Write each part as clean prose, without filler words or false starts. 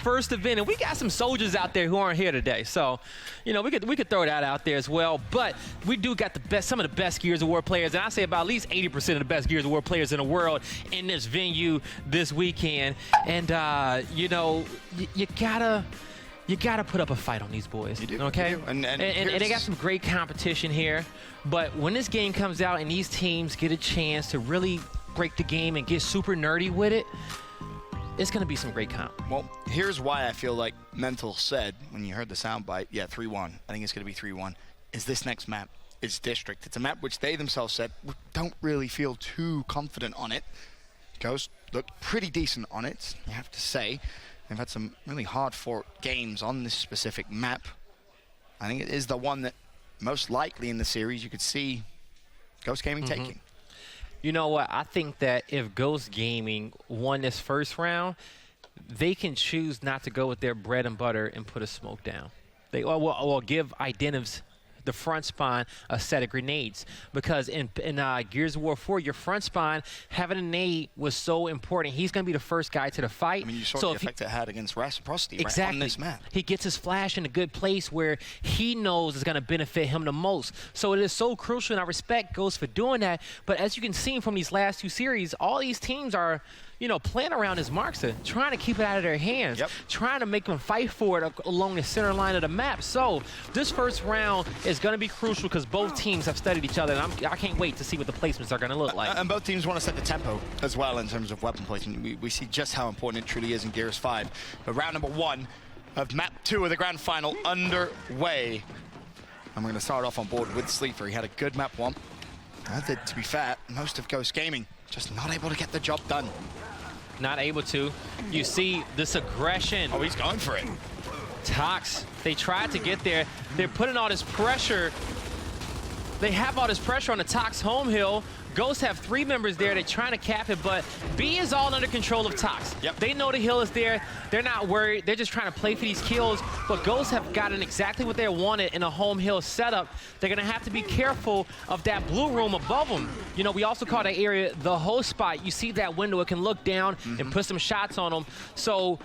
first event, and we got some soldiers out there who aren't here today, so you know we could throw that out there as well. But we do got some of the best Gears of War players, and I say about at least 80% of the best Gears of War players in the world in this venue this weekend. And you know, you gotta put up a fight on these boys. You do, okay? You do. And they got some great competition here. But when this game comes out and these teams get a chance to really break the game and get super nerdy with it, it's going to be some great comp. Well, here's why I feel like Mental said, when you heard the soundbite, yeah, 3-1. I think it's going to be 3-1. Is this next map is District. It's a map which they themselves said don't really feel too confident on it. Ghost looked pretty decent on it, you have to say. They've had some really hard-fought games on this specific map. I think it is the one that most likely in the series you could see Ghost Gaming taking. You know what? I think that if Ghost Gaming won this first round, they can choose not to go with their bread and butter and put a smoke down. They will give Identives, the front spawn, a set of grenades, because in Gears of War 4, your front spawn having a nade was so important. He's going to be the first guy to the fight. I mean, you saw the effect it had against Reciprocity exactly, right on this map. He gets his flash in a good place where he knows is going to benefit him the most. So it is so crucial, and I respect Ghost for doing that. But as you can see from these last two series, all these teams are, you know, playing around his marks, trying to keep it out of their hands, trying to make them fight for it along the center line of the map. So this first round is going to be crucial because both teams have studied each other, and I can't wait to see what the placements are going to look like. And both teams want to set the tempo as well in terms of weapon placement. We see just how important it truly is in Gears 5. But round number 1 of map 2 of the grand final underway. And we're going to start off on board with Sleeper. He had a good map 1. To be fair, most of Ghost Gaming just not able to get the job done. Not able to. You see this aggression. Oh, he's going for it. Tox, they tried to get there. They're putting all this pressure. They have all this pressure on the Tox home hill. Ghosts have 3 members there. They're trying to cap it, but B is all under control of Tox. They know the hill is there. They're not worried. They're just trying to play for these kills, but Ghosts have gotten exactly what they wanted in a home hill setup. They're going to have to be careful of that blue room above them. You know, we also call that area the host spot. You see that window. It can look down and put some shots on them. So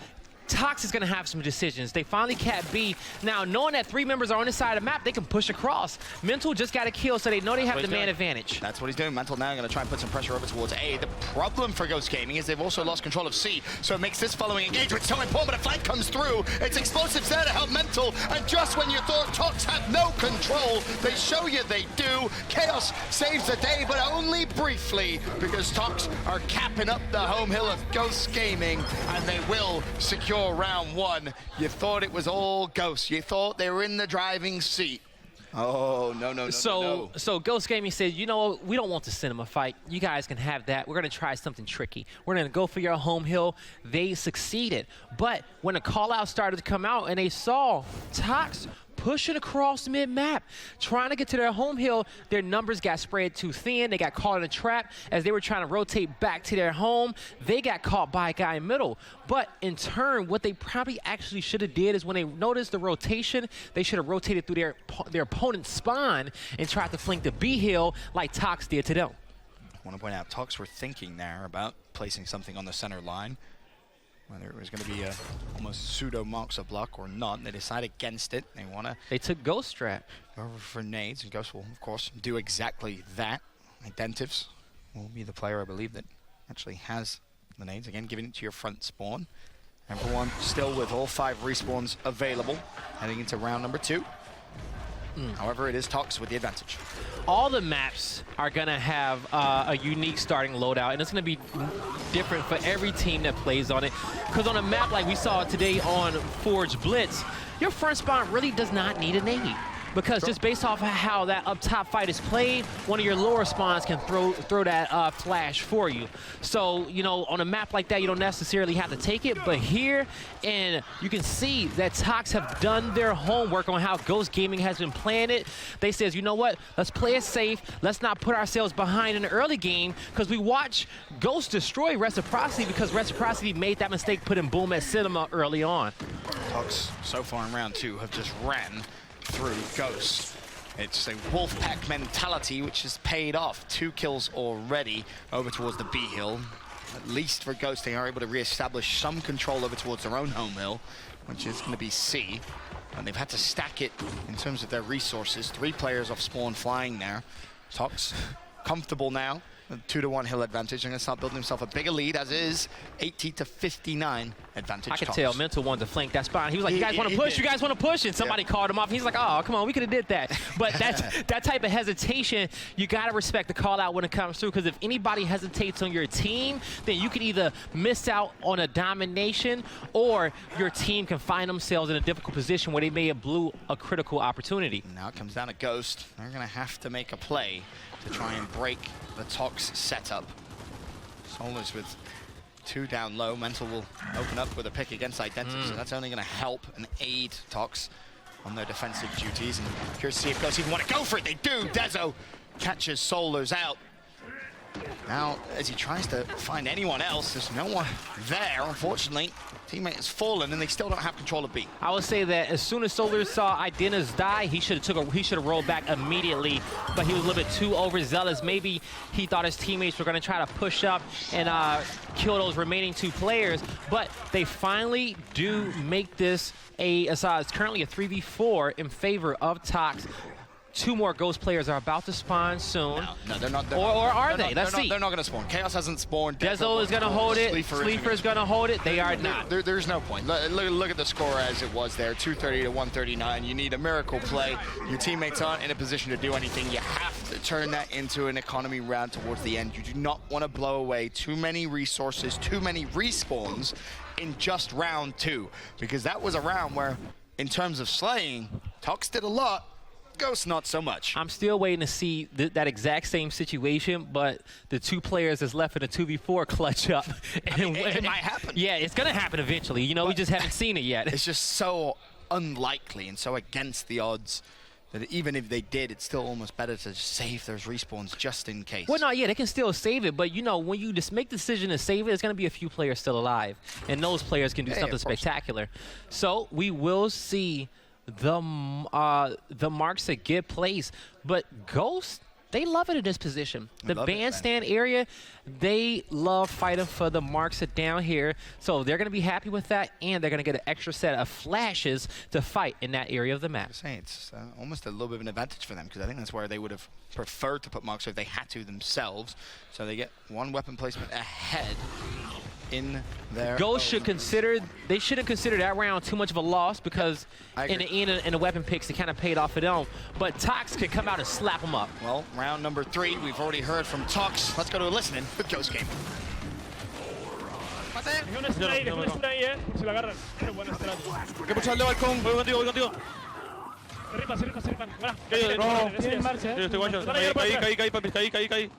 Tox is going to have some decisions. They finally cap B. Now, knowing that 3 members are on this side of the map, they can push across. Mental just got a kill, so they know they have the man advantage. That's what he's doing. Mental now going to try and put some pressure over towards A. The problem for Ghost Gaming is they've also lost control of C, so it makes this following engagement so important, but a flank comes through. It's explosives there to help Mental, and just when you thought Tox had no control, they show you they do. Chaos saves the day, but only briefly, because Tox are capping up the home hill of Ghost Gaming, and they will secure round 1. You thought it was all Ghost. You thought they were in the driving seat. Oh, no. So Ghost Gaming said, you know, we don't want to send them a fight. You guys can have that. We're going to try something tricky. We're going to go for your home hill. They succeeded. But when the call-out started to come out and they saw Tox pushing across mid-map, trying to get to their home hill, their numbers got spread too thin. They got caught in a trap as they were trying to rotate back to their home. They got caught by a guy in middle. But in turn, what they probably actually should have did is when they noticed the rotation, they should have rotated through their opponent's spawn and tried to flank the B hill like Tox did to them. I want to point out, Tox were thinking there about placing something on the center line, whether it was going to be a almost pseudo marks of block or not. They decided against it. They took Ghost Strap over for nades, and Ghost will, of course, do exactly that. Identives will be the player, I believe, that actually has the nades. Again, giving it to your front spawn. Everyone still with all 5 respawns available, heading into round number 2. However, it is Tox with the advantage. All the maps are going to have a unique starting loadout, and it's going to be different for every team that plays on it. Because on a map like we saw today on Forge Blitz, your front spawn really does not need a nade. Because just based off of how that up top fight is played, one of your lower spawns can throw that flash for you. So, you know, on a map like that, you don't necessarily have to take it. But here, and you can see that Tox have done their homework on how Ghost Gaming has been playing it. They says, you know what, let's play it safe. Let's not put ourselves behind in the early game, because we watch Ghost destroy Reciprocity because Reciprocity made that mistake putting Boom at Cinema early on. Tox, so far in round 2, have just ran through Ghost. It's a wolf pack mentality which has paid off. 2 kills already over towards the B hill. at least for Ghost, they are able to re-establish some control over towards their own home hill, which is going to be C. And they've had to stack it in terms of their resources. 3 players off spawn flying there. Tox comfortable now. A 2-to-1 hill advantage. They're going to start building himself a bigger lead, as is 80-59 advantage. I could tell Mental wanted to flank that spot. He was like, you guys want to push? You guys want to push? And somebody called him off. He's like, oh, come on, we could have did that. But that type of hesitation, you got to respect the call out when it comes through, because if anybody hesitates on your team, then you could either miss out on a domination, or your team can find themselves in a difficult position where they may have blew a critical opportunity. Now it comes down to Ghost. They're going to have to make a play to try and break the Tox setup. Solars with 2 down low. Mental will open up with a pick against Identity, so that's only going to help and aid Tox on their defensive duties. And curious to see if Ghost even want to go for it. They do. Dezo catches Solars out. Now, as he tries to find anyone else, there's no one there, unfortunately. Teammate has fallen, and they still don't have control of B. I would say that as soon as Solars saw Identis die, he should have rolled back immediately, but he was a little bit too overzealous. Maybe he thought his teammates were going to try to push up and kill those remaining 2 players, but they finally do make this it's currently a 3v4 in favor of Tox. 2 more Ghost players are about to spawn soon. No, they're not. Or are they? Let's see. They're not going to spawn. Chaos hasn't spawned. Dezo is going to hold it. Sleeper is going to hold it. They are not. There's no point. Look at the score as it was there, 230 to 139. You need a miracle play. Your teammates aren't in a position to do anything. You have to turn that into an economy round towards the end. You do not want to blow away too many resources, too many respawns in just round 2, because that was a round where, in terms of slaying, Tox did a lot. Ghost not so much. I'm still waiting to see that exact same situation, but the 2 players that's left in the 2v4 clutch up. It might happen. Yeah, it's going to happen eventually. You know, we just haven't seen it yet. It's just so unlikely and so against the odds that even if they did, it's still almost better to save those respawns just in case. Well, no, yeah, they can still save it, but, you know, when you just make the decision to save it, there's going to be a few players still alive, and those players can do something spectacular. So we will see the marks that get placed, but Ghost, they love it in this position. The bandstand area, they love fighting for the marks that down here, so they're going to be happy with that, and they're going to get an extra set of flashes to fight in that area of the map. I'm saying it's almost a little bit of an advantage for them, because I think that's where they would have preferred to put marks if they had to themselves, so they get 1 weapon placement ahead in their Ghost should consider, they shouldn't consider that round too much of a loss, because in the end and the weapon picks, it kind of paid off for them. But Tox can come out and slap them up. Well, round number 3, we've already heard from Tox. Let's go to a listening with Ghost Game. Hay que pucharle balcón. Voy contigo. Caí.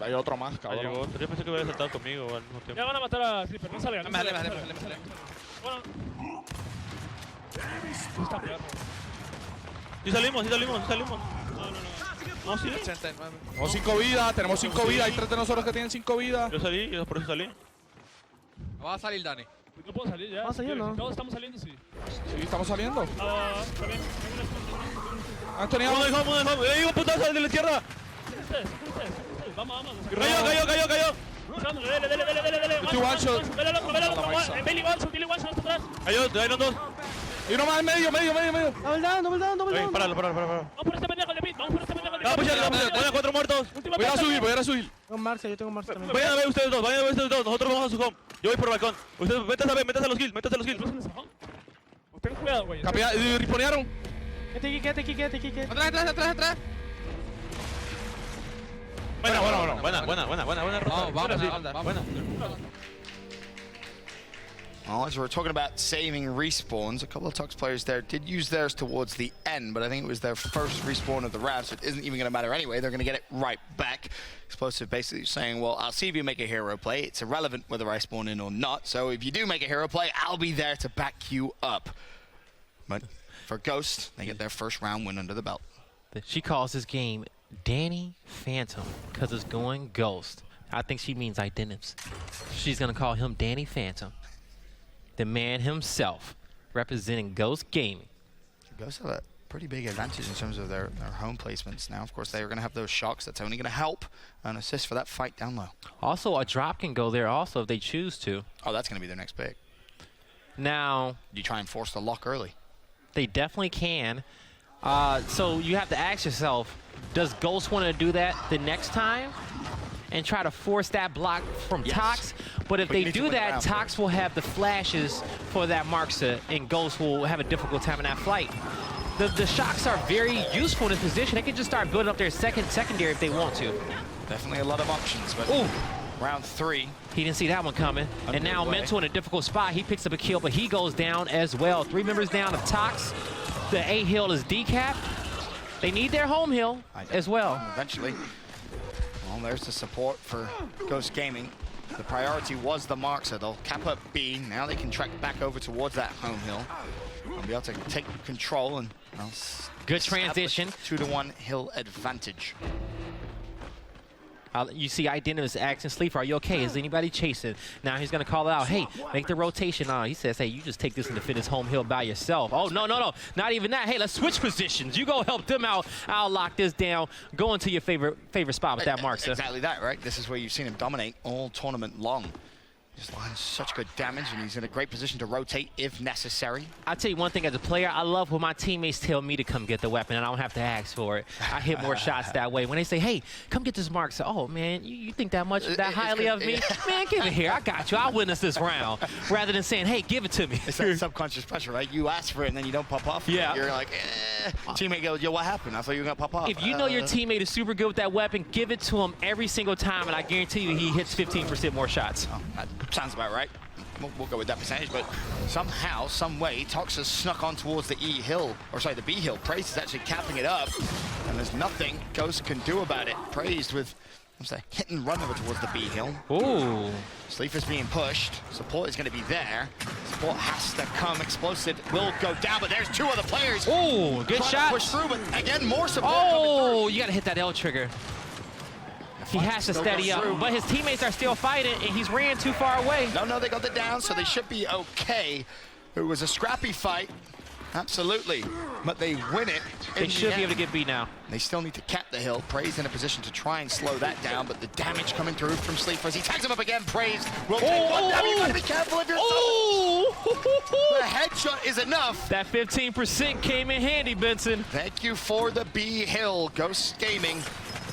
Hay otro más, cabrón. Yo pensé que hubiera saltado conmigo al mismo tiempo. Ya van a matar a Sleeper, no salgan. Bueno. Está pegado. Sí salimos. No, sí. Tenemos 5 vidas, hay 3 de nosotros que tienen 5 vidas. Yo salí, por eso salí. Va a salir Dani. No puedo salir ya. ¿Vas a salir, no? Todos estamos saliendo, sí. Sí, estamos saliendo. También. Antonio, Vamos. ¡Digo, putazo de la izquierda! Ustedes. Vamos. Cayó. Dele. Two one shot. Vele loco. Billy one shot hasta atrás. Cayó los 2. y uno más en medio. Double down. Páralo. Vamos por este pendejo de Pit. Vamos, voy a 4 muertos. Voy a subir. Tengo Marcia, yo tengo Marcia también. Vayan a ver ustedes dos. Nosotros vamos a su home. Yo voy por el balcón. Ustedes, métanse a los kills. Ten cuidado, güey. Risponearon. Quédate. Atrás. Buena. Vamos. Well, as we're talking about saving respawns, a couple of Tox players there did use theirs towards the end, but I think it was their first respawn of the round, so it isn't even going to matter anyway. They're going to get it right back. Explosive basically saying, well, I'll see if you make a hero play. It's irrelevant whether I spawn in or not, so if you do make a hero play, I'll be there to back you up. But for Ghost, they get their first round win under the belt. She calls this game Danny Phantom because it's going Ghost. I think she means Identifs. She's going to call him Danny Phantom. The man himself, representing Ghost Gaming. Ghost have pretty big advantage in terms of their home placements now. Of course, they are going to have those shocks. That's only going to help and assist for that fight down low. Also, a drop can go there also if they choose to. Oh, that's going to be their next pick. Now, You try and force the lock early. they definitely can. So you have to ask yourself, does Ghost want to do that the next time and try to force that block from Yes. Tox? But if But you they need to do win the that, round Tox will have the flashes for that Marksa, and Ghost will have a difficult time in that flight. The shocks are very useful in this position. They can just start building up their secondary if they want to. Definitely a lot of options, but Ooh. round 3. He didn't see that one coming. And now Underway. Mental in a difficult spot. He picks up a kill, but he goes down as well. 3 members down of Tox. The A hill is decapped. They need their home hill as well. Eventually. Well, there's the support for Ghost Gaming. The priority was the Marksa. They'll cap up B. Now they can track back over towards that home hill. They'll be able to take control and Good transition. 2-to-1 hill advantage. You see Identimus asking Sleeper, are you okay? Is anybody chasing? Now he's going to call it out. Hey, make the rotation on. He says, hey, you just take this and defend this home hill by yourself. Oh, no. Not even that. Hey, let's switch positions. You go help them out. I'll lock this down. Go into your favorite spot with that Marksa. Exactly that, right? This is where you've seen him dominate all tournament long. Just lands such good damage, and he's in a great position to rotate if necessary. I'll tell you one thing as a player, I love when my teammates tell me to come get the weapon and I don't have to ask for it. I hit more shots that way. When they say, hey, come get this Marksa, oh, man, you think that highly of me? Man, give it here. I got you. I'll witness this round. Rather than saying, hey, give it to me. It's that subconscious pressure, right? You ask for it, and then you don't pop off. Yeah. You're like, Teammate goes, yo, what happened? I thought you were going to pop off. If you know your teammate is super good with that weapon, give it to him every single time, and I guarantee you he hits 15% more shots. Oh, that sounds about right. We'll go with that percentage, but somehow, some way, Tox has snuck on towards the E hill, or sorry, the B hill. Praise is actually capping it up, and there's nothing Ghost can do about it. Praised with, what's that, hit and run over towards the B hill. Ooh. Sleeper's being pushed. Support is going to be there. Support has to come. Explosive will go down, but there's 2 other players. Ooh, good trying shot. to push through, but again, more support. Oh, you got to hit that L trigger. He has to Still steady goes up, through. but his teammates are still fighting, and he's ran too far away. No, they got the down, so they should be okay. It was a scrappy fight, absolutely, but they win it. They should be able to get B now. They still need to cap the hill. Praise in a position to try and slow that down, but the damage coming through from Sleeper as he tags him up again. Praise will take one down. You gotta be careful if you're the headshot is enough. That 15% came in handy, Benson. Thank you for the B hill. Ghost Gaming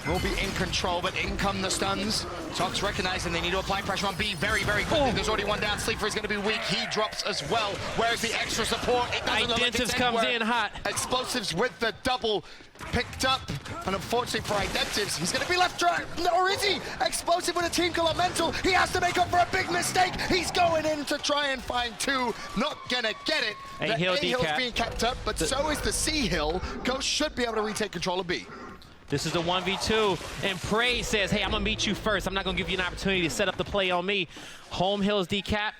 will be in control, but in come the stuns. Tox recognizing they need to apply pressure on B very, very quickly. There's already one down. Sleeper is going to be weak. He drops as well. Where's the extra support? It doesn't look like it's Identives comes anywhere. in hot. Explosives with the double picked up. And unfortunately for Identives, he's going to be left dry. Or is he? Explosive with a team called Mental. He has to make up for a big mistake. He's going in to try and find 2. Not going to get it. The A-hill A-hill's decap. being kept up, but so is the C hill. Ghost should be able to retake control of B. This is a 1v2, and Praise says, hey, I'm going to meet you first. I'm not going to give you an opportunity to set up the play on me. Home hill is decapped,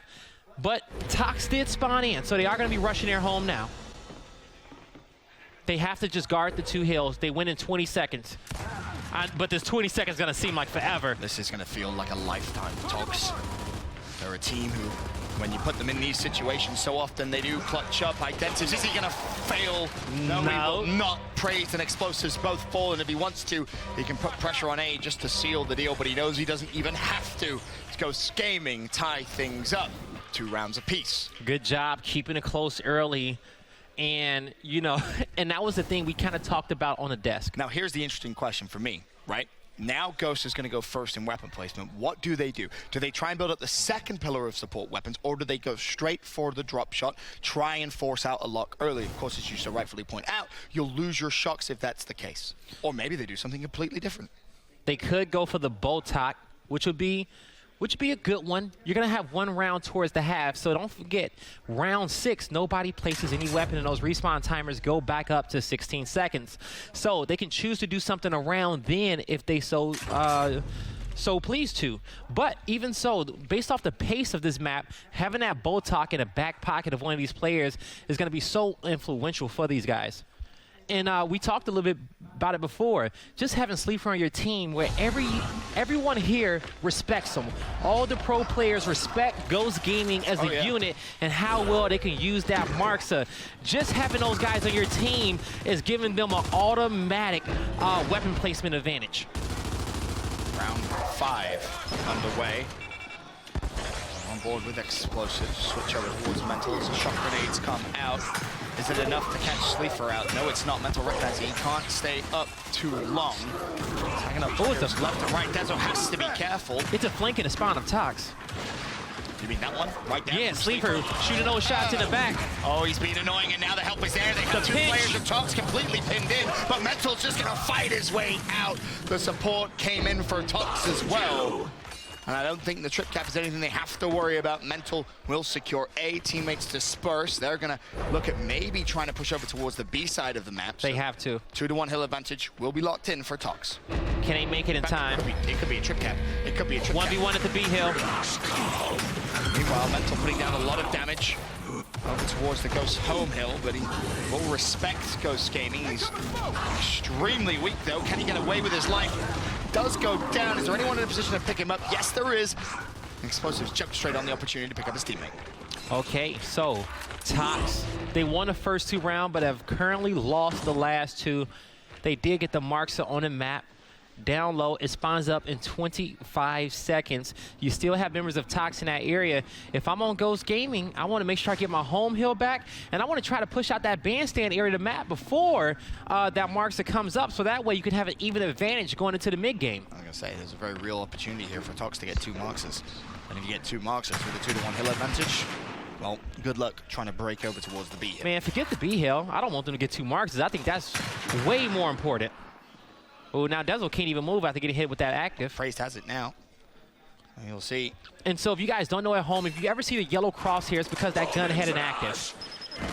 but Tox did spawn in, so they are going to be rushing their home now. They have to just guard the 2 hills. They win in 20 seconds. But this 20 seconds is going to seem like forever. This is going to feel like a lifetime, Tox. They're a team who, when you put them in these situations, so often they do clutch up. Identities, is he going to fail? No, he will not. Praise and Explosives both fall, and if he wants to, he can put pressure on A just to seal the deal, but he knows he doesn't even have to. Let's go Gaming, tie things up. 2 rounds apiece. Good job keeping it close early. And, you know, and that was the thing we kind of talked about on the desk. Now, here's the interesting question for me, right? Now Ghost is going to go first in weapon placement. What do? Do they try and build up the second pillar of support weapons, or do they go straight for the drop shot, try and force out a lock early? Of course, as you so rightfully point out, you'll lose your shocks if that's the case. Or maybe they do something completely different. They could go for the Botok, which would be a good one. You're going to have 1 round towards the half, so don't forget, round 6, nobody places any weapon, and those respawn timers go back up to 16 seconds. So they can choose to do something around then if they so pleased to. But even so, based off the pace of this map, having that Botok in the back pocket of one of these players is going to be so influential for these guys. And we talked a little bit about it before. Just having Sleeper on your team where everyone here respects them. All the pro players respect Ghost Gaming as a unit and how well they can use that Marksa. Just having those guys on your team is giving them an automatic weapon placement advantage. Round 5 underway. On board with explosives. Switch over towards Mental as the shock grenades come out. Is it enough to catch Sleeper out? No, it's not. Mental recognizing he can't stay up too long. Tagging up it's left and right. Dezo has to be careful. It's a flank and a spawn of Tox. You mean that one? Right down. Yeah, Sleeper shooting those shots in the back. Oh, he's being annoying, and now the help is there. They have 2 players of Tox completely pinned in, but Mental's just gonna fight his way out. The support came in for Tox as well. And I don't think the trip cap is anything they have to worry about. Mental will secure A. Teammates disperse. They're going to look at maybe trying to push over towards the B side of the map. They have to. 2-to-1 hill advantage will be locked in for Tox. Can they make it in time? It could be a trip cap. It could be a trip cap. 1v1 at the B hill. Meanwhile, Mental putting down a lot of damage over towards the Ghost home hill, but he will respect Ghost Gaming. He's extremely weak, though. Can he get away with his life? Does go down. Is there anyone in a position to pick him up? Yes, there is. Explosives jump straight on the opportunity to pick up his teammate. Okay, so Tox, they won the first 2 rounds, but have currently lost the last 2. They did get the Marksa on the map. Down low, it spawns up in 25 seconds. You still have members of Tox in that area. If I'm on Ghost Gaming, I want to make sure I get my home hill back, and I want to try to push out that bandstand area of the map before that Marksa comes up, so that way you can have an even advantage going into the mid game. I'm gonna say there's a very real opportunity here for Tox to get 2 Marksas, and if you get 2 Marksas with a 2-to-1 hill advantage, well, good luck trying to break over towards the B hill. Man, forget the B hill. I don't want them to get 2 Marksas. I think that's way more important. Oh, now Dezo can't even move after getting hit with that active. Phrased has it now. And you'll see. And so if you guys don't know at home, if you ever see the yellow cross here, it's because that gun had an active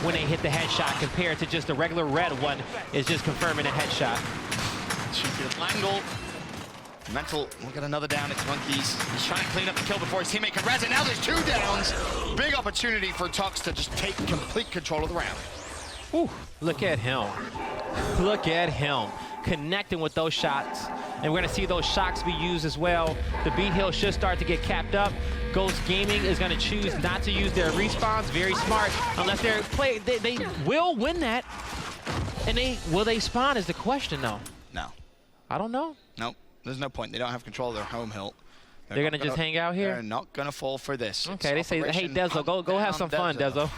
when they hit the headshot compared to just the regular red one is just confirming a headshot. Cheeky Langle. Mental, we'll get another down. It's Monkeys. He's trying to clean up the kill before his teammate can res it. Now there's 2 downs. Big opportunity for Tox to just take complete control of the round. Ooh, look at him. Look at him. Connecting with those shots, and we're going to see those shocks be used as well. The B hill should start to get capped up. Ghost Gaming is going to choose not to use their respawns. Very smart, unless they're they will win that. And will they spawn is the question, though. No. I don't know. Nope. There's no point. They don't have control of their home hill. They're going to just hang out here? They're not going to fall for this. Okay, they say, hey, Dezo, go have some fun, Dezo.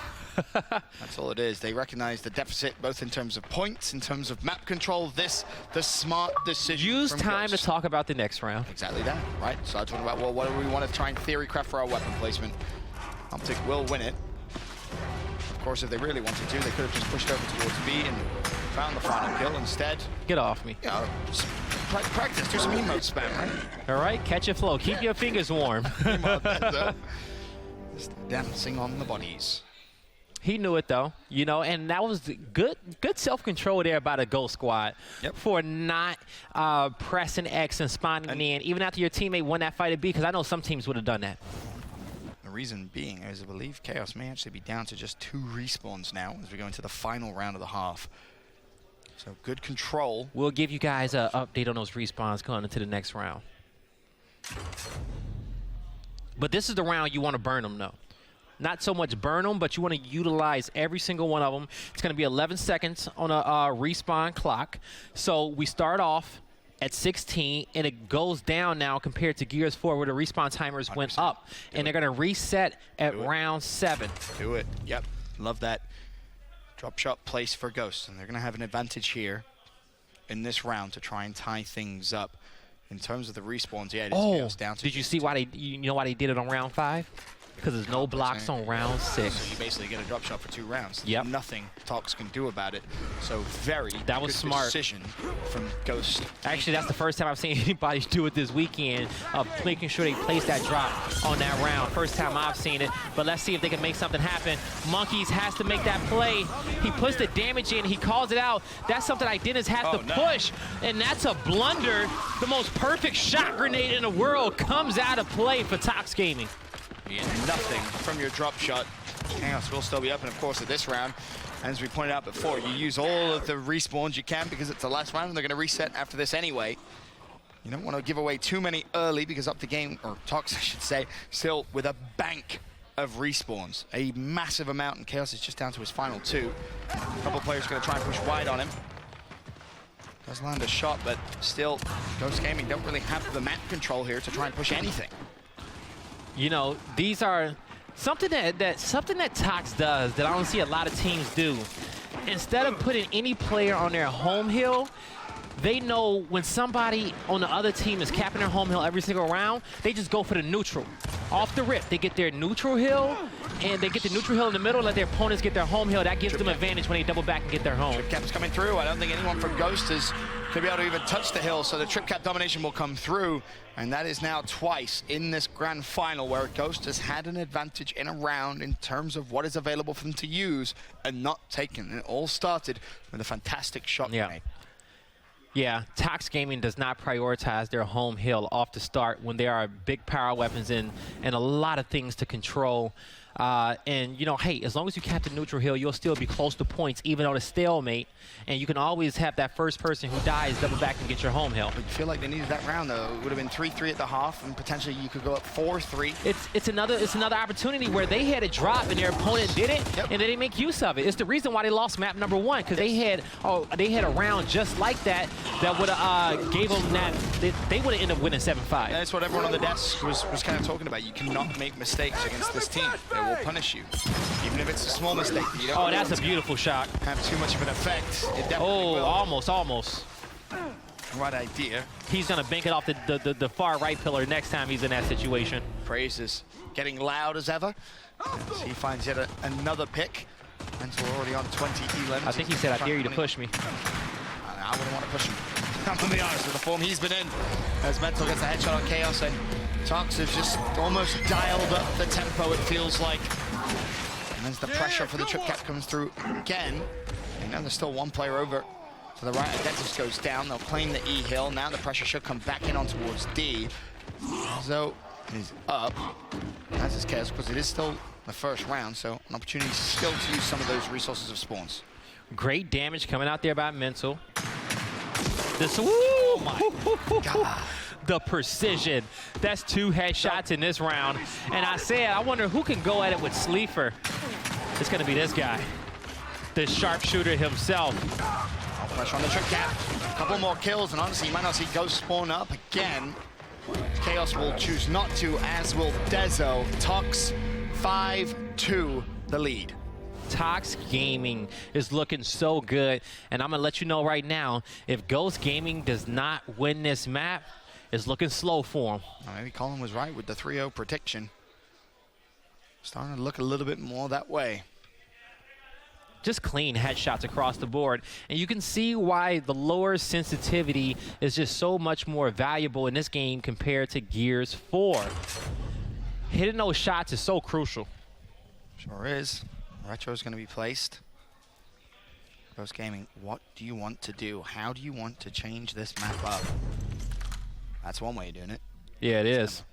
That's all it is. They recognize the deficit, both in terms of points, in terms of map control. The smart decision. Use time to talk about the next round. Exactly that, right? So I'm talking about, well, what do we want to try and theory craft for our weapon placement? Optic will win it. Of course, if they really wanted to, they could have just pushed over towards B and found the final kill instead. Get off me. Yeah, just practice, do some emote spam, right? All right, catch your flow. Keep your fingers warm. Just dancing on the bodies. He knew it, though, you know, and that was good self-control there by the Ghost Squad for not pressing X and spawning in, even after your teammate won that fight at B, because I know some teams would have done that. The reason being is I believe Chaos may actually be down to just 2 respawns now as we go into the final round of the half. So good control. We'll give you guys an update on those respawns going into the next round. But this is the round you want to burn them, though. Not so much burn them, but you want to utilize every single one of them. It's going to be 11 seconds on a respawn clock. So we start off at 16, and it goes down now compared to Gears 4, where the respawn timers went up. And they're going to reset at round 7. Do it. Yep. Love that. Drop shot place for Ghost. And they're going to have an advantage here in this round to try and tie things up. In terms of the respawns, yeah, it is down to... Did you see why you know why they did it on round 5? Because there's no blocks on round 6. So you basically get a drop shot for 2 rounds. Yep. Nothing Tox can do about it. So very that was good smart decision from Ghost. Actually, that's the first time I've seen anybody do it this weekend, making sure they place that drop on that round. First time I've seen it, but let's see if they can make something happen. Monkeys has to make that play. He puts the damage in, he calls it out. That's something Identis has to push, and that's a blunder. The most perfect shot grenade in the world comes out of play for Tox Gaming. Nothing from your drop shot. Chaos will still be up, and of course at this round, As we pointed out before, you use all of the respawns you can because it's the last round and they're going to reset after this anyway. You don't want to give away too many early because up the game, or Tox I should say, still with a bank of respawns. A massive amount, and Chaos is just down to his final 2. A couple players going to try and push wide on him. Does land a shot, but still, Ghost Gaming don't really have the map control here to try and push anything. You know, these are something that Tox does that I don't see a lot of teams do. Instead of putting any player on their home hill, they know when somebody on the other team is capping their home hill every single round, they just go for the neutral. Off the rip, they get their neutral hill, and they get the neutral hill in the middle, let their opponents get their home hill. That gives them advantage when they double back and get their home. Trip cap's coming through. I don't think anyone from Ghost is going to be able to even touch the hill, so the trip cap domination will come through. And that is now twice in this grand final where Ghost has had an advantage in a round in terms of what is available for them to use and not taken. And it all started with a fantastic shot grenade. Yeah, Tox Gaming does not prioritize their home hill off the start when there are big power weapons and a lot of things to control. And, you know, hey, as long as you cap the neutral hill, you'll still be close to points, even on a stalemate. And you can always have that first person who dies double back and get your home hill. I feel like they needed that round, though. It would have been 3-3 at the half, and potentially you could go up 4-3. It's another opportunity where they had a drop and their opponent did it, and they didn't make use of it. It's the reason why they lost map number 1, because they had a round just like that would have gave them that. They would have ended up winning 7-5. That's what everyone on the desk was kind of talking about. You cannot make mistakes against this team. They will punish you, even if it's a small mistake. You don't that's a beautiful shot. Have too much of an effect. It definitely will. Almost. Right idea. He's gonna bank it off the far right pillar next time he's in that situation. Praises getting loud as ever. As he finds yet another pick. And so we're already on 20 Elam. I think he said, I dare you to push me. I wouldn't want to push him. I'm going to be honest with the form he's been in. As Mental gets a headshot on Chaos, and Tox has just almost dialed up the tempo, it feels like. And as the pressure for the trip cap comes through again, and now there's still one player over to the right. Adentis goes down. They'll claim the E hill. Now the pressure should come back in on towards D. So is up, as is Chaos, because it is still the first round, so an opportunity still to use some of those resources of spawns. Great damage coming out there by Mental. This, woo! Oh my God. The precision. That's 2 headshots in this round. And I said, I wonder who can go at it with Sleeper. It's going to be this guy, the sharpshooter himself. Pressure on the trip cap. A couple more kills, and honestly, you might not see Ghost spawn up again. Chaos will choose not to, as will Dezo. Tox 5-2 the lead. Tox Gaming is looking so good, and I'm gonna let you know right now, if Ghost Gaming does not win this map, it's looking slow for him. Maybe Colin was right with the 3-0 prediction. Starting to look a little bit more that way. Just clean headshots across the board, and you can see why the lower sensitivity is just so much more valuable in this game compared to Gears 4. Hitting those shots is so crucial. Sure is. Retro is going to be placed. Ghost Gaming, what do you want to do? How do you want to change this map up? That's one way of doing it. Yeah, it is.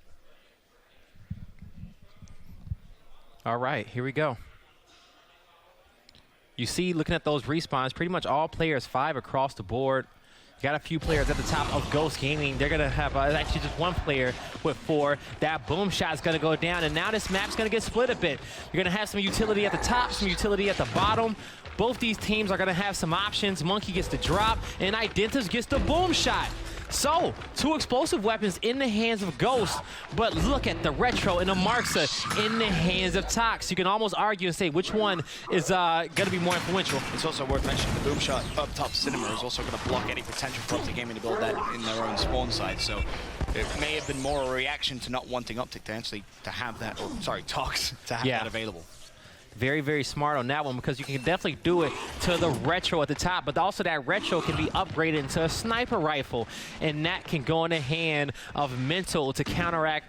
All right, here we go. You see, looking at those respawns, pretty much all players 5 across the board. You got a few players at the top of Ghost Gaming. They're going to have actually just one player with 4. That boom shot is going to go down, and now this map's going to get split a bit. You're going to have some utility at the top, some utility at the bottom. Both these teams are going to have some options. Monkey gets the drop, and Identus gets the boom shot. So, 2 explosive weapons in the hands of Ghost, but look at the Retro and the Marxa in the hands of Tox. You can almost argue and say which one is going to be more influential. It's also worth mentioning the boom shot up top Cinema is also going to block any potential for Optic Gaming to build that in their own spawn side. So it may have been more a reaction to not wanting Optic to actually to have that, or sorry, Tox to have that available. Very, very smart on that one, because you can definitely do it to the Retro at the top, but also that Retro can be upgraded into a sniper rifle, and that can go in the hand of Mental to counteract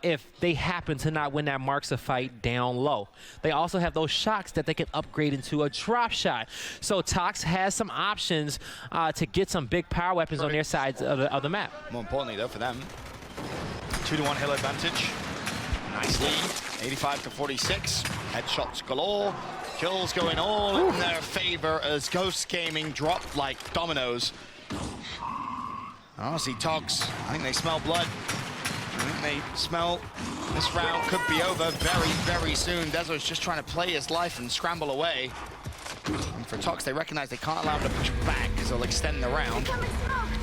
if they happen to not win that Marxa fight down low. They also have those shocks that they can upgrade into a drop shot. So Tox has some options to get some big power weapons on their sides of the map. More importantly, though, for them, 2-1 hill advantage. Nice lead, 85-46. Headshots galore. Kills going all in their favor as Ghost Gaming drop like dominoes. Honestly, Togs, I think they smell blood. I think they smell this round could be over very, very soon. Dezo's just trying to play his life and scramble away. And for Tox, they recognize they can't allow him to push back because they'll extend the round.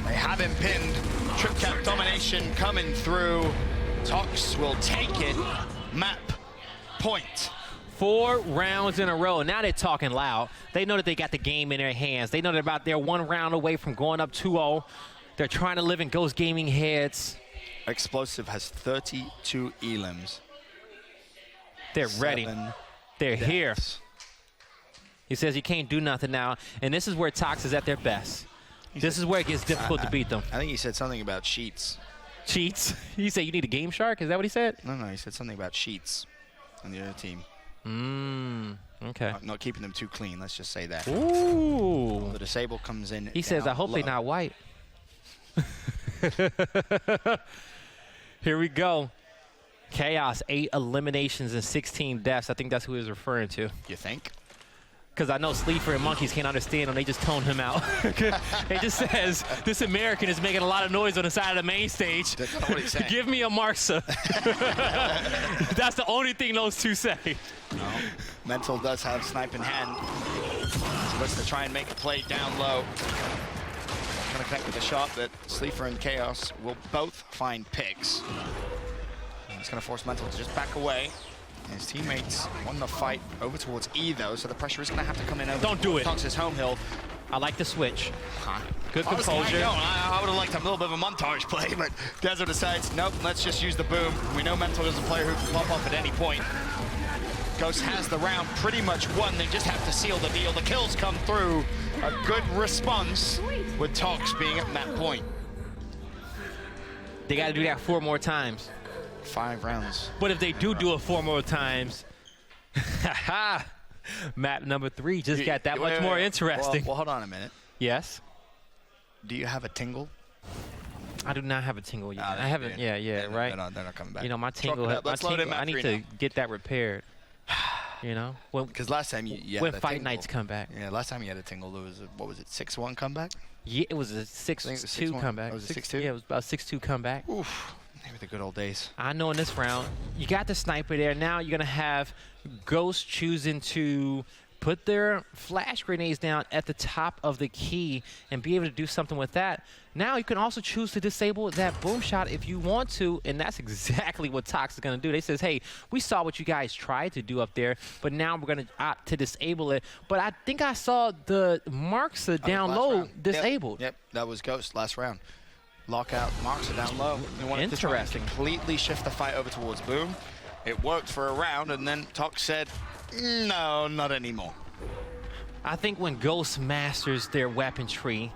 They have him pinned. Trip cap domination coming through. Tox will take it. Map point. 4 rounds in a row. Now they're talking loud. They know that they got the game in their hands. They know that about they're 1 round away from going up 2-0. They're trying to live in Ghost Gaming heads. Explosive has 32 elims. They're ready. They're here. He says you can't do nothing now. And this is where Tox is at their best. This is where it gets difficult to beat them. I think he said something about sheets. Cheats? He said you need a Game Shark? Is that what he said? No, he said something about sheets on the other team. Okay. Not keeping them too clean, let's just say that. Ooh. The disable comes in. He says, I hope they're not white. Here we go. Chaos, 8 eliminations and 16 deaths. I think that's who he was referring to. You think? Because I know Sleeper and Monkeys can't understand him. They just tone him out. It just says, this American is making a lot of noise on the side of the main stage. That's not what he's saying. Give me a Marksa. That's the only thing those two say. No. Mental does have snipe in hand. So looks to try and make a play down low. Going to connect with a shot that Sleeper and Chaos will both find picks. It's going to force Mental to just back away. His teammates won the fight over towards E, though, so the pressure is going to have to come in over. Don't do it. Tox's home hill. I like the switch. Good Honestly, composure. I would have liked a little bit of a montage play, but Dezo decides, nope, let's just use the boom. We know Mental is a player who can pop up at any point. Ghost has the round pretty much won. They just have to seal the deal. The kills come through. A good response with Tox being at that point. They got to do that 4 more times. 5 rounds. But if they do it 4 more times, map number 3 just got that much more interesting. Well, hold on a minute. Yes? Do you have a tingle? I do not have a tingle yet. I haven't. Yeah, right. They're not coming back. You know, my tingle. I need to get that repaired. You know, because last time you when fight nights come back. Yeah, last time you had a tingle, it was what was it, 6-1 comeback? Yeah, it was a 6-2 comeback. Was it 6-2? Yeah, it was about 6-2 comeback. Oof. They were the good old days. I know in this round, you got the sniper there. Now you're going to have Ghost choosing to put their flash grenades down at the top of the key and be able to do something with that. Now you can also choose to disable that boom shot if you want to, and that's exactly what Tox is going to do. They says, hey, we saw what you guys tried to do up there, but now we're going to opt to disable it. But I think I saw the Marksa down low disabled. Yep, that was Ghost last round. Lockout, Marksa down low. They wanted to try and completely shift the fight over towards boom. It worked for a round, and then Tox said, no, not anymore. I think when Ghost masters their weapon tree,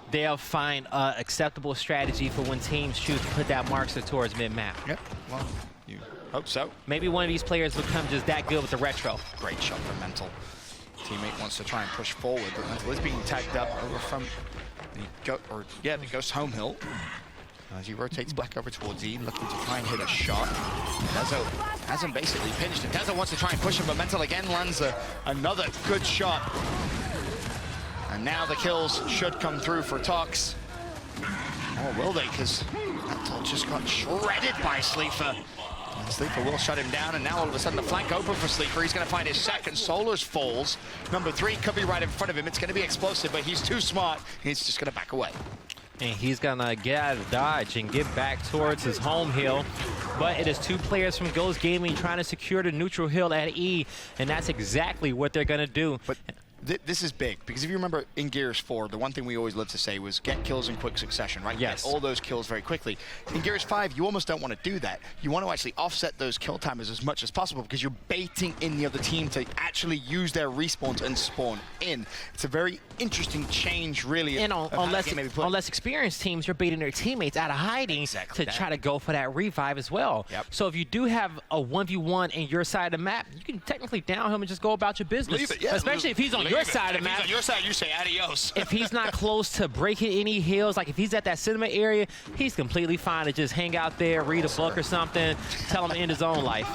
they'll find an acceptable strategy for when teams choose to put that Marksa towards mid-map. Yep, well, you hope so. Maybe one of these players become just that good with the retro. Great shot for Mental. Teammate wants to try and push forward, but Mental is being tagged up over from the Ghost home hill. As he rotates back over towards E, looking to try and hit a shot. Dezo has him basically pinched, and Dezo wants to try and push him, but Mental again lands another good shot. And now the kills should come through for Tox. Or will they? Because Mental just got shredded by Sleeper. And Sleeper will shut him down, and now all of a sudden the flank open for Sleeper. He's going to find his second. Solars falls. Number 3 could be right in front of him. It's going to be explosive, but he's too smart. He's just going to back away. And he's going to get out of dodge and get back towards his home hill. But it is 2 players from Ghost Gaming trying to secure the neutral hill at E, and that's exactly what they're going to do. But this is big, because if you remember in Gears 4, the one thing we always loved to say was get kills in quick succession, right? Yes. Get all those kills very quickly. In Gears 5, you almost don't want to do that. You want to actually offset those kill timers as much as possible, because you're baiting in the other team to actually use their respawns and spawn in. It's a very interesting change, really. And on less experienced teams, you're baiting their teammates out of hiding to try to go for that revive as well. Yep. So if you do have a 1v1 in your side of the map, you can technically down him and just go about your business. Leave it, yeah. Especially if he's on your side of the map. If he's on your side, you say adios. If he's not close to breaking any hills, like if he's at that cinema area, he's completely fine to just hang out there, read a book or something, tell him to end his own life.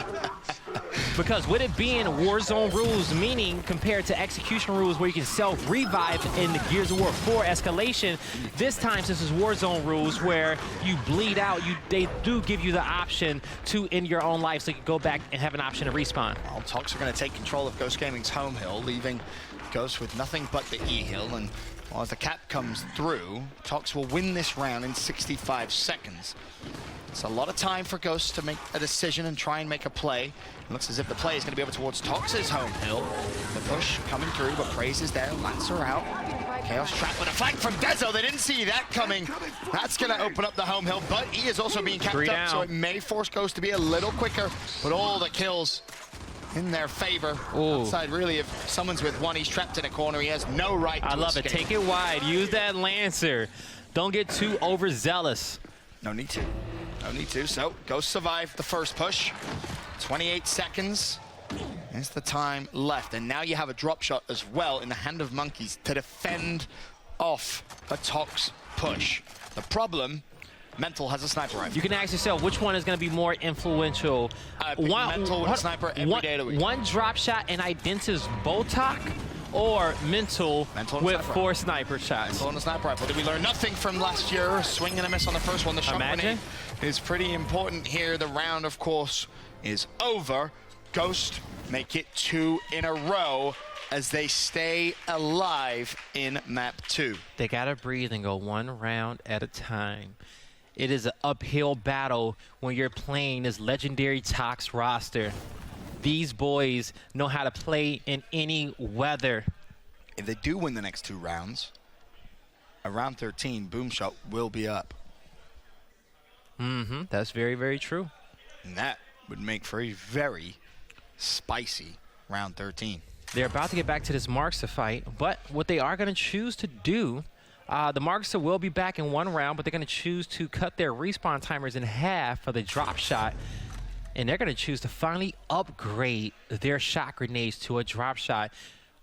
Because with it being Warzone rules, meaning compared to execution rules where you can self-revive in the Gears of War 4 escalation, this time since it's Warzone rules where you bleed out, they do give you the option to end your own life so you can go back and have an option to respawn. Well, Tox are going to take control of Ghost Gaming's home hill, leaving Ghost with nothing but the E hill, and well, as the cap comes through, Tox will win this round in 65 seconds. It's a lot of time for Ghost to make a decision and try and make a play. It looks as if the play is going to be over towards Tox's home hill. The push coming through, but Praise is there, Lancer out. Chaos Trap with a flank from Dezo. They didn't see that coming. That's going to open up the home hill, but he is also being capped up, so it may force Ghost to be a little quicker, but all the kills in their favor. Outside, really, if someone's with one, he's trapped in a corner. He has no right to I love escape. it. Take it wide. Use that Lancer. Don't get too overzealous. No need to. No need to. So, Ghost survived the first push. 28 seconds is the time left. And now you have a drop shot as well in the hand of Monkeys to defend off a Tox push. The problem, Mental has a sniper rifle. You can ask yourself which one is going to be more influential. Mental with a sniper every day of the week. One drop shot and Identis Botok, or Mental with 4 sniper shots. Mental on the sniper rifle. Did we learn nothing from last year? Swing and a miss on the first one. The shot grenade is pretty important here. The round, of course, is over. Ghost make it 2 in a row as they stay alive in map 2. They got to breathe and go one round at a time. It is an uphill battle when you're playing this legendary Tox roster. These boys know how to play in any weather. If they do win the next 2 rounds, around 13, Boomshot will be up. That's very, very true. And that would make for a very spicy round 13. They're about to get back to this Markster fight, but what they are going to choose to do, the Markster will be back in 1 round, but they're going to choose to cut their respawn timers in half for the drop shot. And they're going to choose to finally upgrade their shot grenades to a drop shot.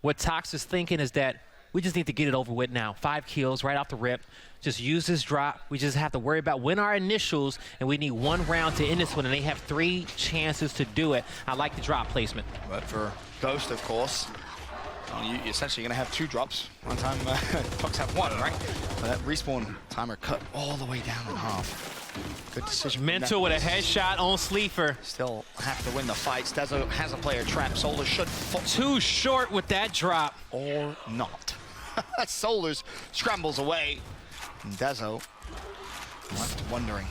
What Tox is thinking is that we just need to get it over with now. 5 kills right off the rip. Just use this drop. We just have to worry about win our initials, and we need 1 round to end this one, and they have 3 chances to do it. I like the drop placement. But for Ghost, of course, you're essentially going to have 2 drops. One time, Tox have 1, right? But that respawn timer cut all the way down in half. Good decision. Mental with a headshot on Sleeper. Still have to win the fights. Dezo has a player trap. Soldiers should fall. Too short with that drop. Or not. Soldiers scrambles away. And Dezo left wondering.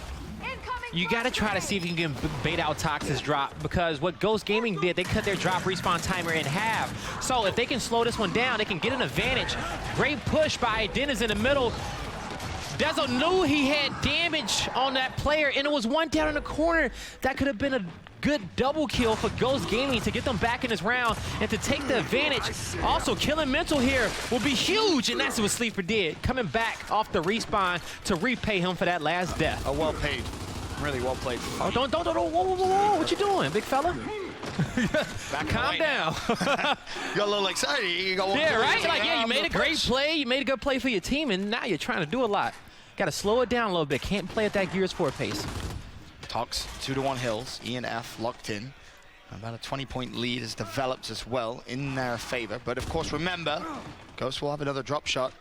You got to try to see if you can bait out Tox's drop, because what Ghost Gaming did, they cut their drop respawn timer in half. So if they can slow this one down, they can get an advantage. Great push by Dennis in the middle. Dezo knew he had damage on that player, and it was 1 down in the corner. That could have been a good double kill for Ghost Gaming to get them back in this round and to take the advantage. Also, killing Mental here will be huge, and that's what Sleeper did. Coming back off the respawn to repay him for that last death. Oh, well paid. Really well played. Oh, don't, whoa, what you doing, big fella? Calm down. You got a little excited. You got yeah, right? Like, yeah, you made a great play. You made a good play for your team, and now you're trying to do a lot. Got to slow it down a little bit. Can't play at that Gears 4 pace. Tox 2-1 hills. E and F locked in. About a 20-point lead has developed as well in their favor. But of course, remember, Ghost will have another drop shot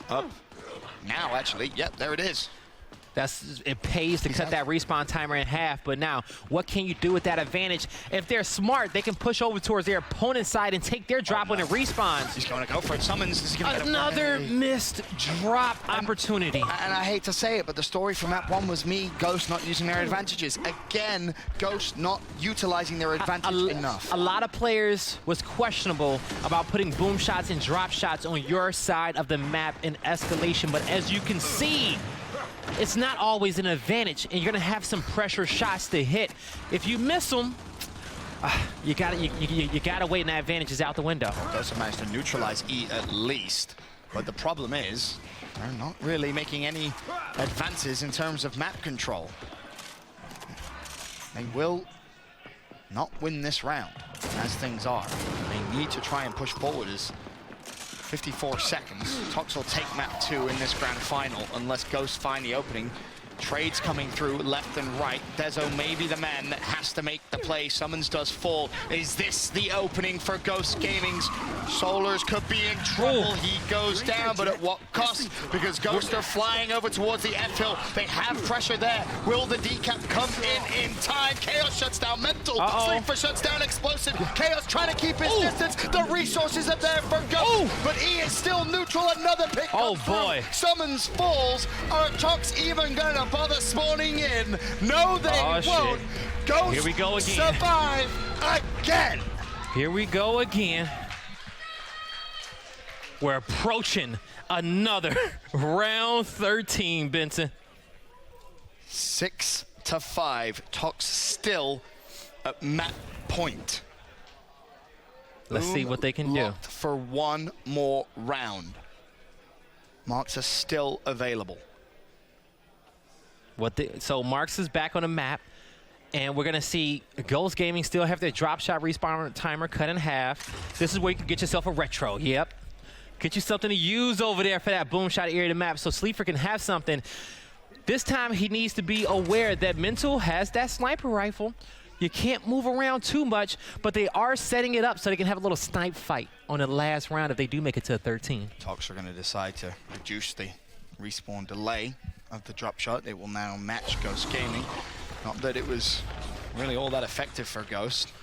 up now, actually. Yep, there it is. It pays to cut that respawn timer in half, but now, what can you do with that advantage? If they're smart, they can push over towards their opponent's side and take their drop when it respawns. He's going to go for it. SuMuNs. Another missed drop opportunity. And I hate to say it, but the story from map 1 was Ghost not using their advantages. Again, Ghost not utilizing their advantage enough. A lot of players was questionable about putting boom shots and drop shots on your side of the map in escalation, but as you can see, it's not always an advantage, and you're gonna have some pressure shots to hit. If you miss them, you gotta wait, and that advantage is out the window. Ghost have managed to neutralize E at least, but the problem is they're not really making any advances in terms of map control. They will not win this round as things are. They need to try and push forward as 54 seconds. Tox will take map 2 in this grand final unless Ghost find the opening Trades coming through left and right. Dezo may be the man that has to make the play. SuMuNs does fall. Is this the opening for Ghost Gaming's? Solars could be in trouble. He goes down, but at what cost? Because Ghost are flying over towards the F hill. They have pressure there. Will the decap come in time? Chaos shuts down Mental. Sleeper shuts down Explosive. Chaos trying to keep his distance. The resources are there for Ghost, but he is still neutral. Another pick comes through. SuMuNs falls. Are Tox even gonna bother spawning in? No, they won't. Ghost Here we go again. Survive again. Here we go again. We're approaching another round 13, Benson. 6-5. Tox still at map point. Let's see what they can do. For one more round. Marks are still available. So Marks is back on the map, and we're gonna see Ghost Gaming still have their drop shot respawn timer cut in half. This is where you can get yourself a retro. Yep. Get you something to use over there for that boom shot area of the map so Sleeper can have something. This time he needs to be aware that Mental has that sniper rifle. You can't move around too much, but they are setting it up so they can have a little snipe fight on the last round if they do make it to a 13. Tox are going to decide to reduce the respawn delay of the drop shot. It will now match Ghost Gaming. Not that it was really all that effective for Ghost.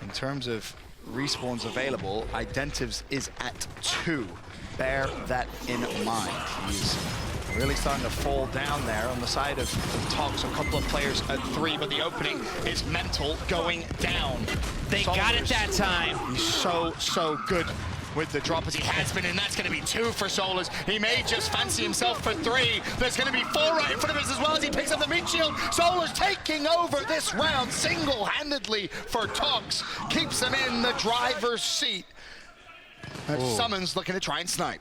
In terms of respawns available, Identives is at 2. Bear that in mind. He's really starting to fall down there on the side of Tox. A couple of players at 3, but the opening is Mental going down. They got it that time. He's so good with the drop as he has been, and that's going to be 2 for Solars. He may just fancy himself for 3. There's going to be 4 right in front of us as well as he picks up the meat shield. Solars taking over this round single-handedly for Tox. Keeps him in the driver's seat. SuMuNs looking to try and snipe.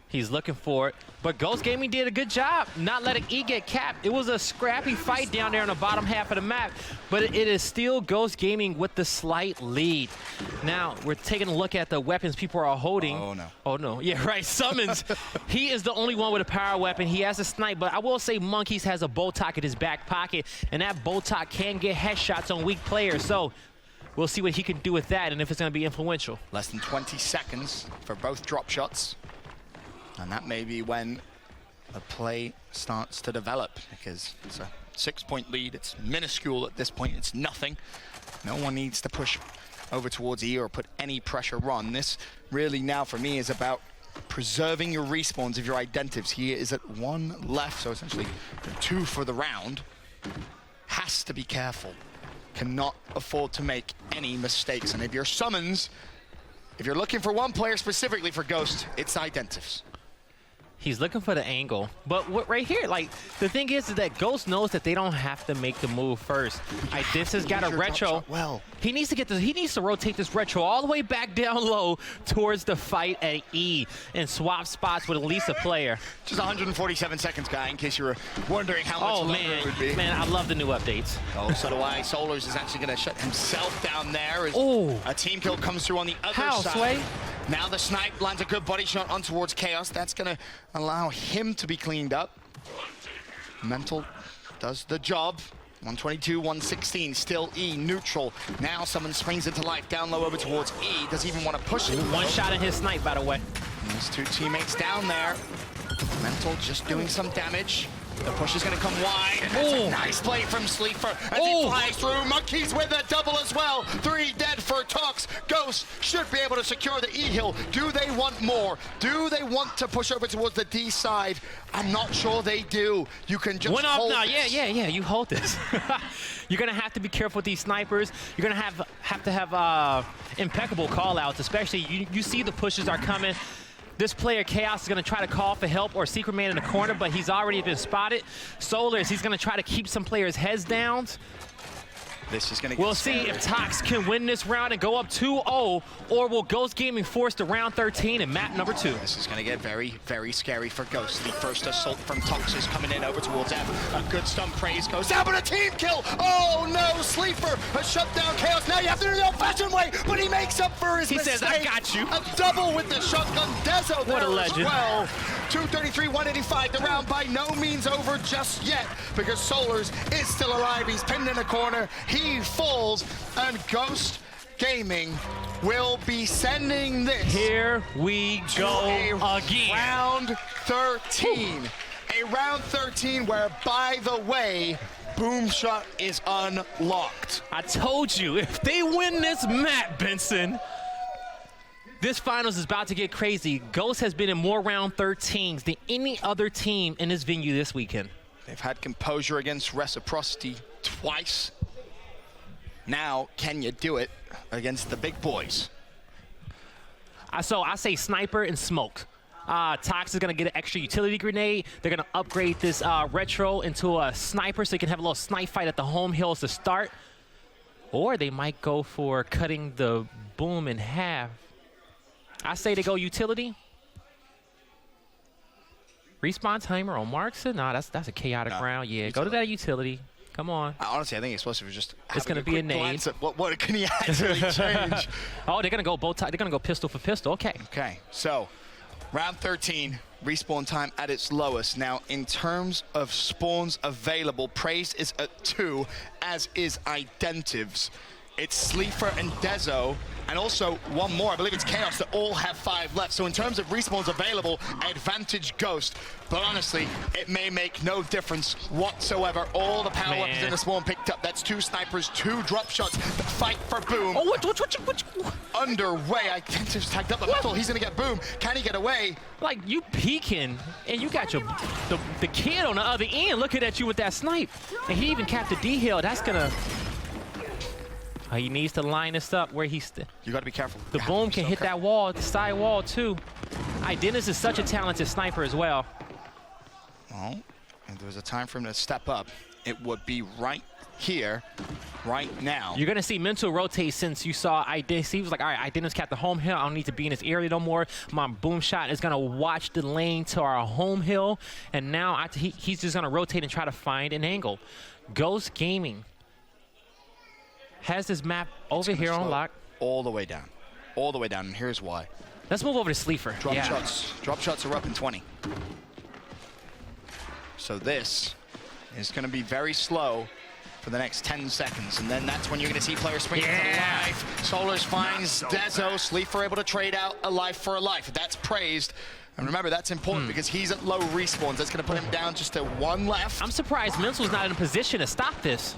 He's looking for it, but Ghost Gaming did a good job not letting E get capped. It was a scrappy fight down there in the bottom half of the map, but it is still Ghost Gaming with the slight lead. Now, we're taking a look at the weapons people are holding. Oh, no. Oh, no. Yeah, right. SuMuNs, he is the only one with a power weapon. He has a snipe, but I will say Monkeys has a Botox in his back pocket, and that Botox can get headshots on weak players, so we'll see what he can do with that and if it's going to be influential. Less than 20 seconds for both drop shots. And that may be when the play starts to develop, because it's a 6-point lead. It's minuscule at this point. It's nothing. No one needs to push over towards E or put any pressure on. This really now for me is about preserving your respawns of your Identives. He is at 1 left, so essentially 2 for the round. Has to be careful. Cannot afford to make any mistakes. And if you're SuMuNs, if you're looking for one player specifically for Ghost, it's Identives. He's looking for the angle, but what right here, like, the thing is that Ghost knows that they don't have to make the move first. This has got a retro. Well, he needs to get this. He needs to rotate this retro all the way back down low towards the fight at E and swap spots with at least a player. Just 147 seconds, guy, in case you were wondering how much longer it would be. Man, I love the new updates. Oh, so do I. Solars is actually going to shut himself down there as a team kill comes through on the other side. Sway? Now the snipe lands a good body shot on towards Chaos. That's going to allow him to be cleaned up. Mental does the job. 122, 116, still E, neutral. Now someone springs into life, down low over towards E. Does he even want to push it? One shot in his snipe, by the way. There's 2 teammates down there. Mental just doing some damage. The push is going to come wide, and that's a nice play from Sleeper as he flies through. Monkeys with a double as well. 3 dead for Tox. Ghost should be able to secure the E-hill. Do they want more? Do they want to push over towards the D side? I'm not sure they do. You can just hold now. this. Yeah, you hold this. You're going to have to be careful with these snipers. You're going to have to have impeccable call-outs, especially you see the pushes are coming. This player, Chaos, is going to try to call for help or Secret Man in the corner, but he's already been spotted. Solars, he's going to try to keep some players' heads down. This is going to get We'll see if Tox can win this round and go up 2-0, or will Ghost Gaming force to round 13 and map number 2. This is going to get very, very scary for Ghost. The first assault from Tox is coming in over towards M. A good stun praise goes down, but a team kill! Oh no, Sleeper has shut down Chaos. Now you have to do it the old-fashioned way, but he makes up for his mistake. He says, I got you. A double with the shotgun. Dezo What a legend. as well. 233, 185. The round by no means over just yet, because Solars is still alive. He's pinned in a corner. He falls, and Ghost Gaming will be sending this. Here we go again. Round 13. A round 13 where, by the way, Boom Shot is unlocked. I told you, if they win this map, Benson, this finals is about to get crazy. Ghost has been in more round 13s than any other team in this venue this weekend. They've had composure against Reciprocity twice. Now, can you do it against the big boys? So I say sniper and smoke. Tox is going to get an extra utility grenade. They're going to upgrade this retro into a sniper so you can have a little snipe fight at the home hills to start. Or they might go for cutting the boom in half. I say they go utility. Respawn timer on Markson? Nah, that's a chaotic round. Yeah, go to that utility. Come on. Honestly, I think Explosive is just It's going to be a nade. glance at what can he actually change. Oh, they're going to go both. They're going to go pistol for pistol. Okay. Okay, so round 13, respawn time at its lowest. Now, in terms of spawns available, Praise is at 2, as is Identives. It's Sleeper and Dezo, and also one more, I believe it's Chaos, that all have 5 left. So in terms of respawns available, advantage Ghost. But honestly, it may make no difference whatsoever. All the power weapons in the spawn picked up. That's 2 snipers, 2 drop shots. The fight for Boom. Oh, what? Underway. Identives tagged up the metal. He's going to get Boom. Can he get away? Like, you peeking, and you got the kid on the other end looking at you with that snipe. And he even capped the D-hill. That's going to... he needs to line this up where he's... You got to be careful. The boom can hit that wall, the side wall, too. Dennis is such a talented sniper as well. Well, if there was a time for him to step up, it would be right here, right now. You're going to see Mental rotate since you saw Dennis. He was like, all right, Dennis capped the home hill. I don't need to be in this area no more. My boom shot is going to watch the lane to our home hill. And now he's just going to rotate and try to find an angle. Ghost Gaming has this map over here on lock. All the way down. All the way down, and here's why. Let's move over to Sleeper. Drop shots. Drop shots are up in 20. So this is going to be very slow for the next 10 seconds, and then that's when you're going to see players spring to life. Solars finds Dezo. Sleeper able to trade out a life for a life. That's praised. And remember, that's important because he's at low respawns. That's going to put him down just to 1 left. I'm surprised Mental's not in a position to stop this.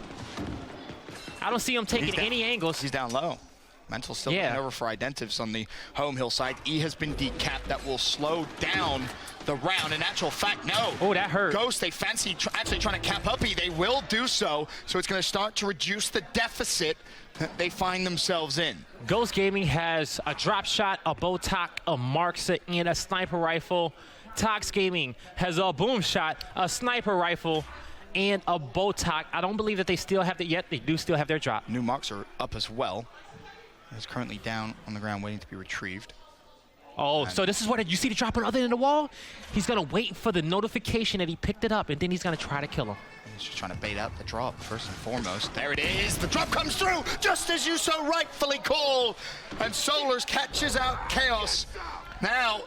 I don't see him taking any angles. He's down low. Mental still going over for Identives on the home hill side. E has been decapped. That will slow down the round. In actual fact, no. Oh, that hurt. Ghost, they fancy actually trying to cap up E. They will do so. So it's going to start to reduce the deficit that they find themselves in. Ghost Gaming has a drop shot, a Botok, a Marksa, and a sniper rifle. Tox Gaming has a boom shot, a sniper rifle, and a Botok. I don't believe that they still have it yet. They do still have their drop. New marks are up as well. It's currently down on the ground waiting to be retrieved. Oh, so this is what you see the drop on the other end of the wall? He's going to wait for the notification that he picked it up, and then he's going to try to kill him. He's just trying to bait out the drop, first and foremost. There it is. The drop comes through, just as you so rightfully call. And Solars catches out Chaos. Now,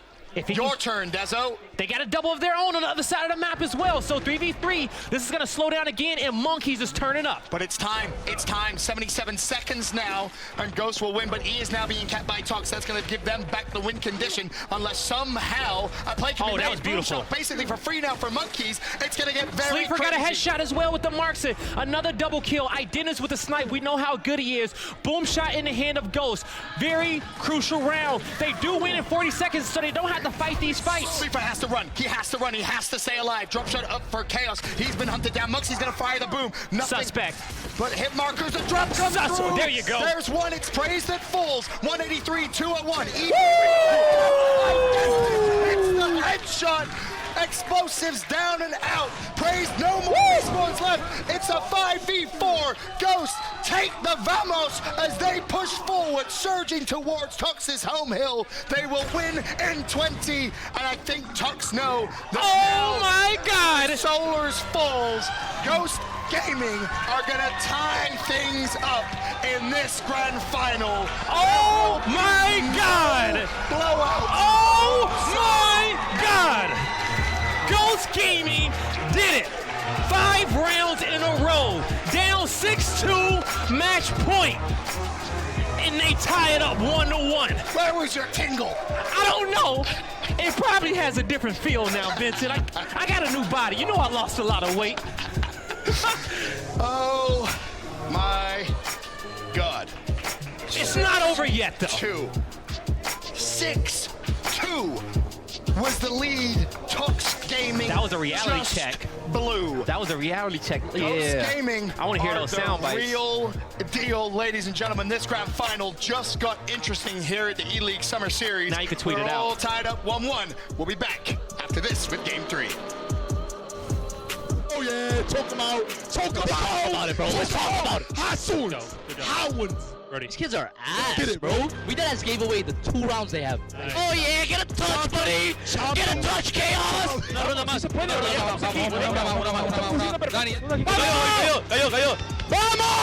your turn, Dezo. They got a double of their own on the other side of the map as well. So 3v3, this is going to slow down again, and Monkeys is turning up. But it's time. It's time. 77 seconds now, and Ghost will win. But E is now being capped by Tox. That's going to give them back the win condition, unless somehow a play can be made. That was beautiful. Basically for free now for Monkeys. It's going to get very Sleeper got a headshot as well with the Markson. Another double kill. Identis with the snipe. We know how good he is. Boom shot in the hand of Ghost. Very crucial round. They do win in 40 seconds, so they don't have to fight these fights. Sleeper has to run. He has to run. He has to stay alive. Drop shot up for Chaos. He's been hunted down. Muxie's going to fire the boom. Nothing. Suspect. But hit markers. The drop comes through. There you go. There's one. It's Praise that falls. 183, 2 at 1. It's the headshot. Explosive explosives down and out. Praise no more respawns left. It's a 5v4. Ghost take the Vamos as they push forward, surging towards Tux's home hill. They will win in 20, and I think Tux know that Oh my God! Solar's Falls, Ghost Gaming are gonna tie things up in this grand final. Oh my God! Blowout. Oh my God! Ghost Gaming did it! 5 rounds in a row, down 6-2, match point, and they tie it up 1-1. Where was your tingle? I don't know. It probably has a different feel now, Vincent. I got a new body. You know I lost a lot of weight. Oh my God. It's not over yet, though. 6-2 was the lead. Tux Gaming. That was a reality just check. Blew. That was a reality check. Ghost Yeah. Gaming. I want to hear are those the sound bites. Real deal, ladies and gentlemen. This grand final just got interesting here at the E-League Summer Series. Now you can tweet it We're out. all tied up 1-1. We'll be back after this with Game 3. Oh yeah, talk about it, bro. Let's talk about it. How soon? Good job. How would? Ready. These kids are ass. Get it, bro. We dead ass gave away the 2 rounds they have. Oh yeah, get a touch, buddy. Get a touch, Chaos. Una ronda más. Dani, Cayó. ¡Vamos!